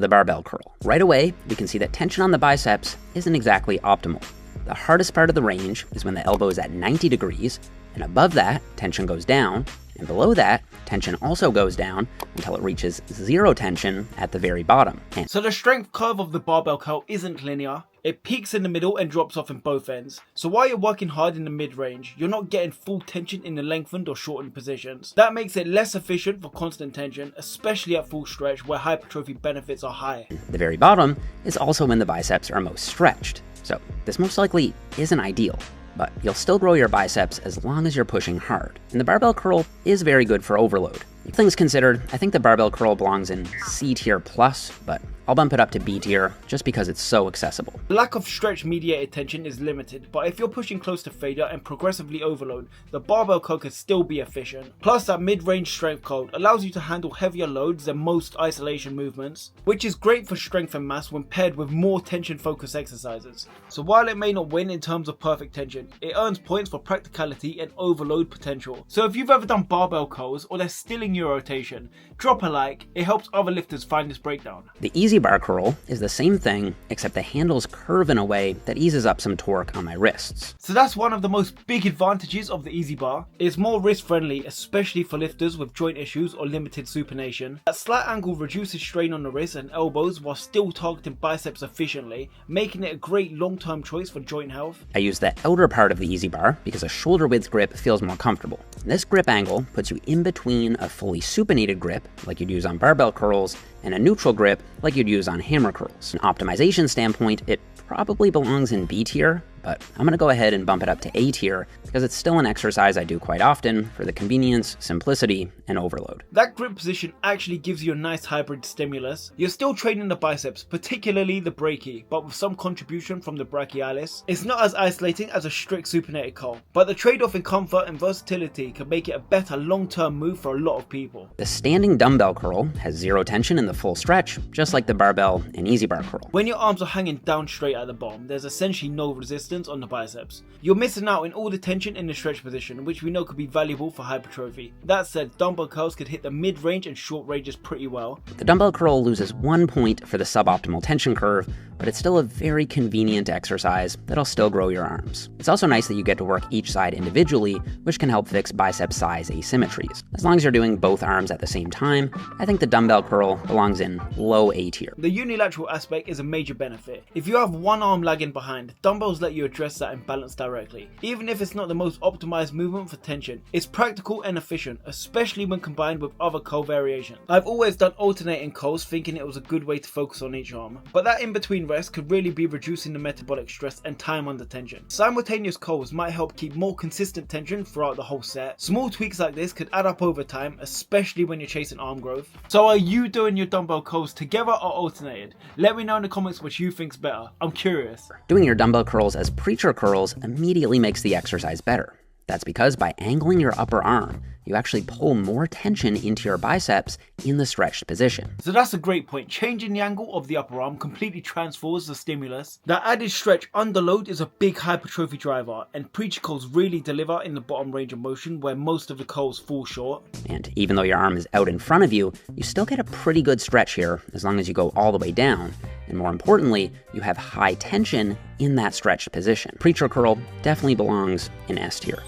the barbell curl. Right away, we can see that tension on the biceps isn't exactly optimal. The hardest part of the range is when the elbow is at 90 degrees, and above that, tension goes down, and below that, tension also goes down until it reaches zero tension at the very bottom. So the strength curve of the barbell curl isn't linear. It peaks in the middle and drops off in both ends. So while you're working hard in the mid-range, you're not getting full tension in the lengthened or shortened positions. That makes it less efficient for constant tension, especially at full stretch where hypertrophy benefits are high. The very bottom is also when the biceps are most stretched. So this most likely isn't ideal, but you'll still grow your biceps as long as you're pushing hard. And the barbell curl is very good for overload. Things considered, I think the barbell curl belongs in C tier plus, but I'll bump it up to B tier just because it's so accessible. The lack of stretch mediated tension is limited, but if you're pushing close to failure and progressively overload, the barbell curl can still be efficient. Plus that mid-range strength curl allows you to handle heavier loads than most isolation movements, which is great for strength and mass when paired with more tension focused exercises. So while it may not win in terms of perfect tension, it earns points for practicality and overload potential. So if you've ever done barbell curls or they're still in your rotation, drop a like, it helps other lifters find this breakdown. The easy bar curl is the same thing, except the handles curve in a way that eases up some torque on my wrists. So that's one of the most big advantages of the easy bar. It's more wrist friendly, especially for lifters with joint issues or limited supination. That slight angle reduces strain on the wrists and elbows while still targeting biceps efficiently, making it a great long-term choice for joint health. I use the outer part of the easy bar because a shoulder width grip feels more comfortable. This grip angle puts you in between a fully supinated grip, like you'd use on barbell curls, and a neutral grip, like you'd use on hammer curls. From an optimization standpoint, it probably belongs in B tier, but I'm gonna go ahead and bump it up to A tier because it's still an exercise I do quite often for the convenience, simplicity, and overload. That grip position actually gives you a nice hybrid stimulus. You're still training the biceps, particularly the brachii, but with some contribution from the brachialis. It's not as isolating as a strict supinated curl, but the trade-off in comfort and versatility can make it a better long-term move for a lot of people. The standing dumbbell curl has zero tension in the full stretch, just like the barbell and easy bar curl. When your arms are hanging down straight at the bottom, there's essentially no resistance on the biceps. You're missing out in all the tension in the stretch position, which we know could be valuable for hypertrophy. That said, dumbbell curls could hit the mid-range and short ranges pretty well. The dumbbell curl loses 1 point for the suboptimal tension curve, but it's still a very convenient exercise that'll still grow your arms. It's also nice that you get to work each side individually, which can help fix bicep size asymmetries. As long as you're doing both arms at the same time, I think the dumbbell curl belongs in low A tier. The unilateral aspect is a major benefit. If you have one arm lagging behind, dumbbells let you address that imbalance directly. Even if it's not the most optimized movement for tension, it's practical and efficient, especially when combined with other curl variations. I've always done alternating curls thinking it was a good way to focus on each arm, but that in-between rest could really be reducing the metabolic stress and time under tension. Simultaneous curls might help keep more consistent tension throughout the whole set. Small tweaks like this could add up over time, especially when you're chasing arm growth. So are you doing your dumbbell curls together or alternated? Let me know in the comments which you think's better. I'm curious. Doing your dumbbell curls as preacher curls immediately makes the exercise better. That's because by angling your upper arm, you actually pull more tension into your biceps in the stretched position. So that's a great point. Changing the angle of the upper arm completely transforms the stimulus. That added stretch under load is a big hypertrophy driver, and preacher curls really deliver in the bottom range of motion where most of the curls fall short. And even though your arm is out in front of you, you still get a pretty good stretch here as long as you go all the way down. And more importantly, you have high tension in that stretched position. Preacher curl definitely belongs in S tier.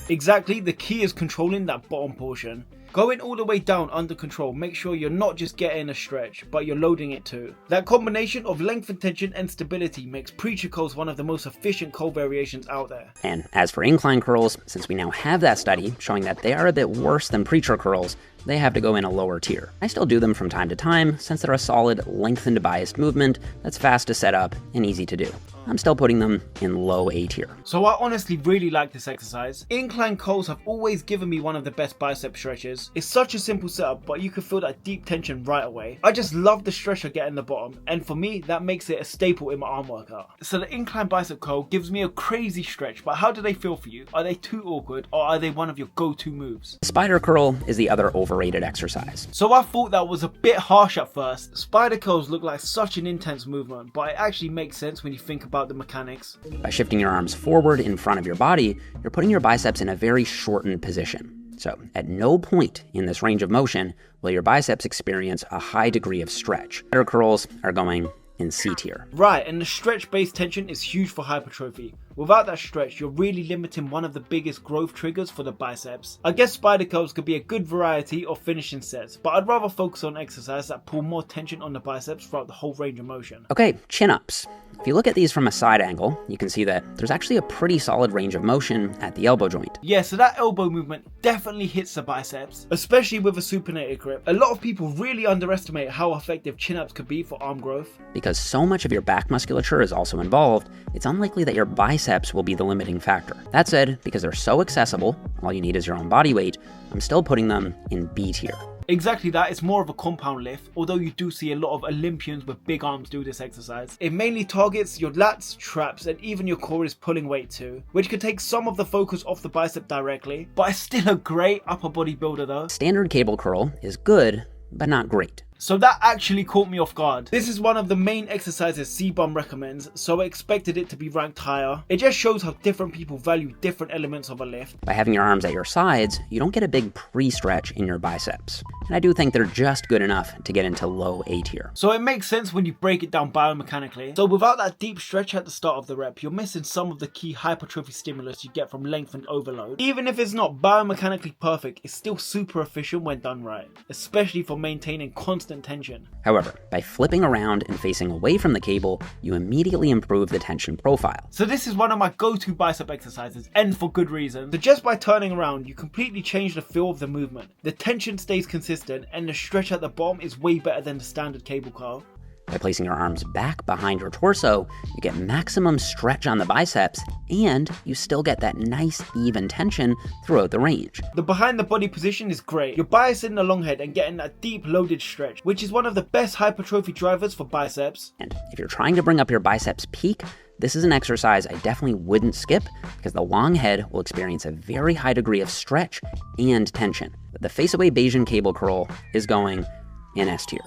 Exactly, the key is controlling that bottom portion. Going all the way down under control, make sure you're not just getting a stretch, but you're loading it too. That combination of length and tension and stability makes preacher curls one of the most efficient curl variations out there. And as for incline curls, since we now have that study showing that they are a bit worse than preacher curls, they have to go in a lower tier. I still do them from time to time since they're a solid lengthened biased movement that's fast to set up and easy to do. I'm still putting them in low A tier. So I honestly really like this exercise. Incline curls have always given me one of the best bicep stretches. It's such a simple setup, but you can feel that deep tension right away. I just love the stretch I get in the bottom, and for me, that makes it a staple in my arm workout. So the incline bicep curl gives me a crazy stretch, but how do they feel for you? Are they too awkward, or are they one of your go-to moves? Spider curl is the other overrated exercise. So I thought that was a bit harsh at first. Spider curls look like such an intense movement, but it actually makes sense when you think about the mechanics. By shifting your arms forward in front of your body, you're putting your biceps in a very shortened position. So at no point in this range of motion will your biceps experience a high degree of stretch. Better curls are going in C tier. Right, and the stretch-based tension is huge for hypertrophy. Without that stretch, you're really limiting one of the biggest growth triggers for the biceps. I guess spider curls could be a good variety of finishing sets, but I'd rather focus on exercise that pull more tension on the biceps throughout the whole range of motion. Okay, chin-ups. If you look at these from a side angle, you can see that there's actually a pretty solid range of motion at the elbow joint. Yeah, so that elbow movement definitely hits the biceps, especially with a supinated grip. A lot of people really underestimate how effective chin-ups could be for arm growth. Because so much of your back musculature is also involved, it's unlikely that your biceps will be the limiting factor. That said, because they're so accessible, all you need is your own body weight, I'm still putting them in B tier. Exactly that, it's more of a compound lift, although you do see a lot of Olympians with big arms do this exercise. It mainly targets your lats, traps, and even your core is pulling weight too, which could take some of the focus off the bicep directly, but it's still a great upper body builder though. Standard cable curl is good, but not great. So that actually caught me off guard. This is one of the main exercises C-Bum recommends, so I expected it to be ranked higher. It just shows how different people value different elements of a lift. By having your arms at your sides, you don't get a big pre-stretch in your biceps. And I do think they're just good enough to get into low A tier. So it makes sense when you break it down biomechanically. So without that deep stretch at the start of the rep, you're missing some of the key hypertrophy stimulus you get from lengthened overload. Even if it's not biomechanically perfect, it's still super efficient when done right, especially for maintaining constant tension. However, by flipping around and facing away from the cable, you immediately improve the tension profile. So this is one of my go-to bicep exercises, and for good reason. So just by turning around, you completely change the feel of the movement. The tension stays consistent, and the stretch at the bottom is way better than the standard cable curl. By placing your arms back behind your torso, you get maximum stretch on the biceps, and you still get that nice even tension throughout the range. The behind the body position is great. You're biasing the long head and getting that deep loaded stretch, which is one of the best hypertrophy drivers for biceps. And if you're trying to bring up your biceps peak, this is an exercise I definitely wouldn't skip because the long head will experience a very high degree of stretch and tension. The face-away Bayesian cable curl is going in S tier.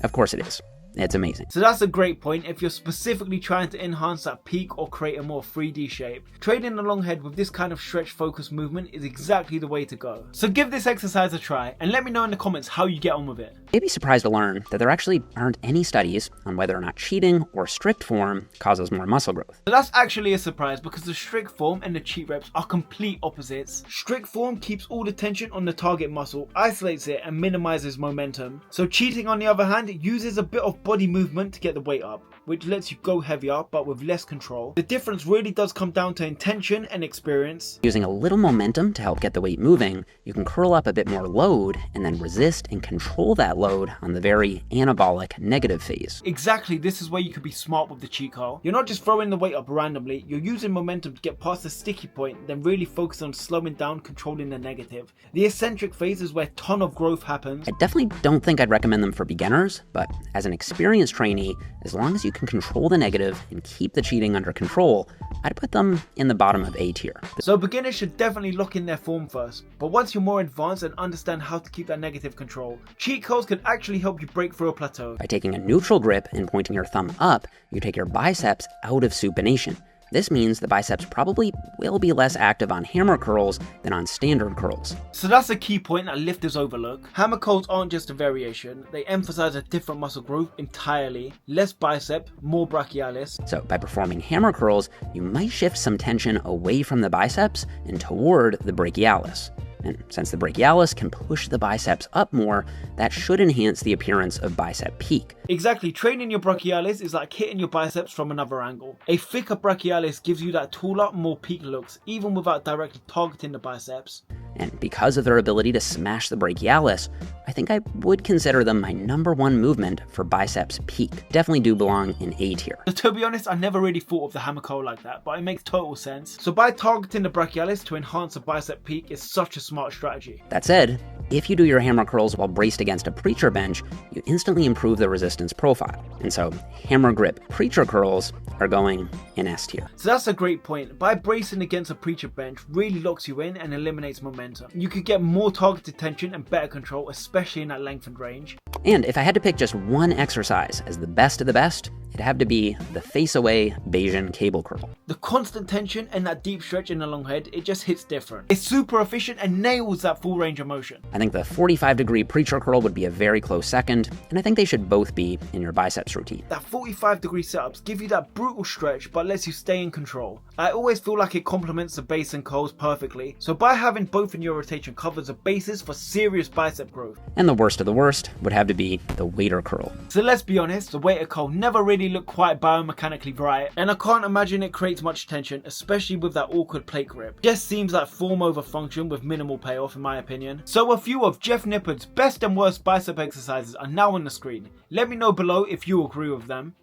Of course it is. It's amazing. So that's a great point if you're specifically trying to enhance that peak or create a more 3D shape. Training the long head with this kind of stretch focused movement is exactly the way to go. So give this exercise a try and let me know in the comments how you get on with it. You'd be surprised to learn that there actually aren't any studies on whether or not cheating or strict form causes more muscle growth. So that's actually a surprise because the strict form and the cheat reps are complete opposites. Strict form keeps all the tension on the target muscle, isolates it and minimizes momentum. So cheating on the other hand uses a bit of body movement to get the weight up, which lets you go heavier but with less control. The difference really does come down to intention and experience. Using a little momentum to help get the weight moving, you can curl up a bit more load and then resist and control that load on the very anabolic negative phase. Exactly, this is where you can be smart with the cheat curl. You're not just throwing the weight up randomly, you're using momentum to get past the sticky point, then really focus on slowing down, controlling the negative. The eccentric phase is where a ton of growth happens. I definitely don't think I'd recommend them for beginners, but as an experienced trainee, as long as you can control the negative and keep the cheating under control, I'd put them in the bottom of A tier. So beginners should definitely lock in their form first, but once you're more advanced and understand how to keep that negative control, cheat curls can actually help you break through a plateau. By taking a neutral grip and pointing your thumb up, you take your biceps out of supination. This means the biceps probably will be less active on hammer curls than on standard curls. So that's a key point that lifters overlook. Hammer curls aren't just a variation, they emphasize a different muscle group entirely. Less bicep, more brachialis. So by performing hammer curls, you might shift some tension away from the biceps and toward the brachialis. And since the brachialis can push the biceps up more, that should enhance the appearance of bicep peak. Exactly, training your brachialis is like hitting your biceps from another angle. A thicker brachialis gives you that taller, more peak looks, even without directly targeting the biceps. And because of their ability to smash the brachialis, I think I would consider them my #1 movement for biceps peak. Definitely do belong in A tier. So to be honest, I never really thought of the hammer curl like that, but it makes total sense. So by targeting the brachialis to enhance the bicep peak is such a smart strategy. That said, if you do your hammer curls while braced against a preacher bench, you instantly improve the resistance profile. And so hammer grip preacher curls are going in S tier. So that's a great point. By bracing against a preacher bench really locks you in and eliminates momentum. You could get more targeted tension and better control, especially in that lengthened range. And if I had to pick just one exercise as the best of the best, it'd have to be the face-away Bayesian cable curl. The constant tension and that deep stretch in the long head, it just hits different. It's super efficient and nails that full range of motion. I think the 45-degree preacher curl would be a very close second, and I think they should both be in your biceps routine. That 45-degree setups give you that brutal stretch but lets you stay in control. I always feel like it complements the base and curls perfectly, so by having both in your rotation covers a basis for serious bicep growth. And the worst of the worst would have to be the waiter curl. So let's be honest, the waiter curl never really looked quite biomechanically right, and I can't imagine it creates much tension, especially with that awkward plate grip. Just seems like form over function with minimal payoff in my opinion. So a few of Jeff Nippard's best and worst bicep exercises are now on the screen. Let me know below if you agree with them.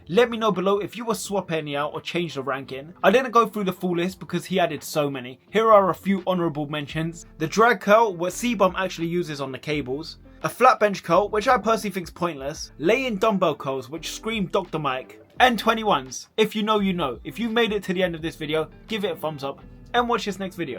Let me know below if you would swap any out or change the ranking. I didn't go through the full list because he added so many. Here are a few honourable mentions. The drag curl, what C-Bum actually uses on the cables. A flat bench curl, which I personally think is pointless. Lay-in dumbbell curls, which scream Dr. Mike. And 21s. If you know, you know. If you made it to the end of this video, give it a thumbs up and watch this next video.